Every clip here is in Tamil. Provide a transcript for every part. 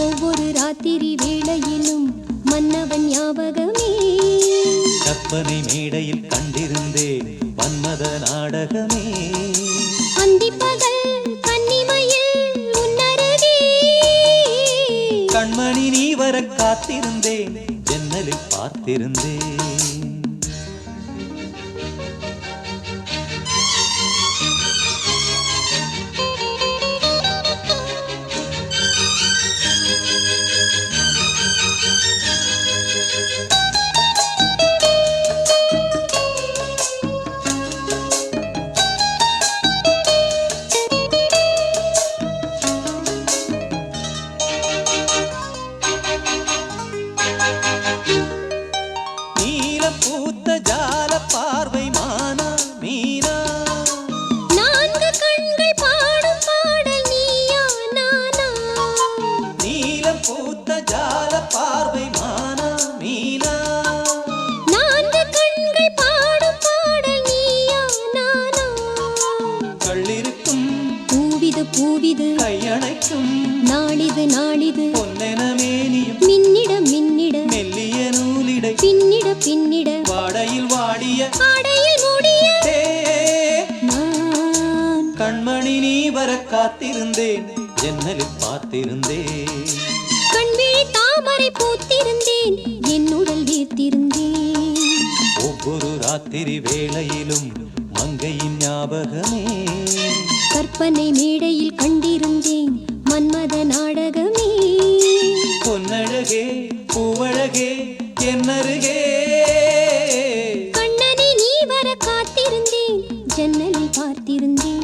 ஒவ்வொரு ராத்திரி வேளையிலும் மன்னவன் ஞாபகமே. கற்பனை மேடையில் கண்டிருந்தேன் மன்மத நாடகமே. அந்திப்பகல் கன்னிமையில் உன்னருகே கண்மணி நீ வர காத்திருந்தேன், ஜன்னலில் பார்த்திருந்தேன். பூத்த ஜால பார்வை மானா மீனா, நான்கு கண்கள் பாடும் பாடல் நீயா நானா. நீலம் பூத்த ஜால பார்வை மானா மீனா, நான்கு கண்கள் பாடும் பாடல் நீயா நானா. கள்ளிருக்கும் பூவிது பூவிது கையணைக்கும் நாளிது நாளிது, பொன்னென மேனியும் மின்னிட மின்னிட மெல்லிய நூலிடை பின்னிட பின்னிட, வாடையில் வாடிய ஆடையில் மூடிய நான். கண்மணி நீ வர காத்திருந்தேன், ஜன்னலில் பார்த்திருந்தேன். கண்விழி தாமரை பூத்திருந்தேன், என் உடல் வீர்த்திருந்தேன். ஒவ்வொரு ராத்திரி வேளையிலும் மங்கையின் ஞாபகமே. கற்பனை மேடையில் கண்டிருந்தேன் மன்மத நாடகமே. பொன்னழகே பூவழகே என்னருகே, கண்ணனை நீ வர காத்திருந்தேன், ஜன்னலில் பார்த்திருந்தேன்.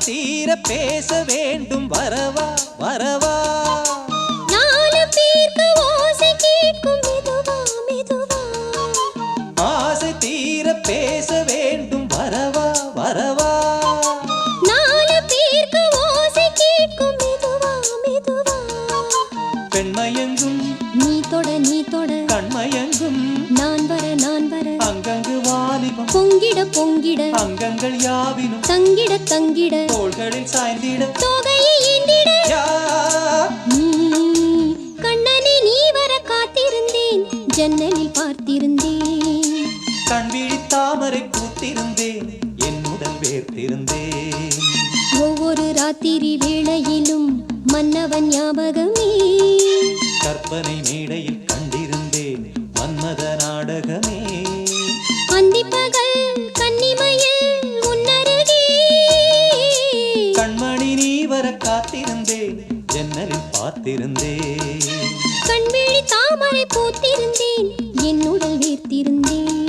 தீர பேச வேண்டும் வரவா வரவா. நாலு பேருக்கு ஓசை கேட்கும் மெதுவா மெதுவா. ஆசை தீர பேச வேண்டும் வரவா வரவா. நாலு பேருக்கு ஓசை கேட்கும் மெதுவா மெதுவா. பெண்மயங்கும் நீ தொட நீ தொட, கண்மயங்கும் நான் வர நான் வர, அங்கங்கு வாலிபம் பொங்கிட பொங்கிட, அங்கங்கள் யாவினும் தங்கிட தங்கிட, தோள்களில் சாய்ந்திட தோகையை ஏந்திட. யா. கண்ணனை நீ வர காத்திருந்தேன், ஜன்னலில் பார்த்திருந்தேன். கண்விழி தாமரை பூத்திருந்தேன், என் உடல் வேர்த்திருந்தேன். ஒவ்வொரு ராத்திரி வேளையிலும் மன்னவன் ஞாபகமே. கற்பனை மேடையில் கண்டிருந்தேன் மன்மத நாடகமே. அந்திப்பகல் கன்னிமையில் உன்னருகே கண்மணி நீ வர காத்திருந்தேன், ஜன்னலில் பார்த்திருந்தேன். கண்விழி தாமரை பூத்திருந்தேன், என் உடல் வீர்த்திருந்தேன்.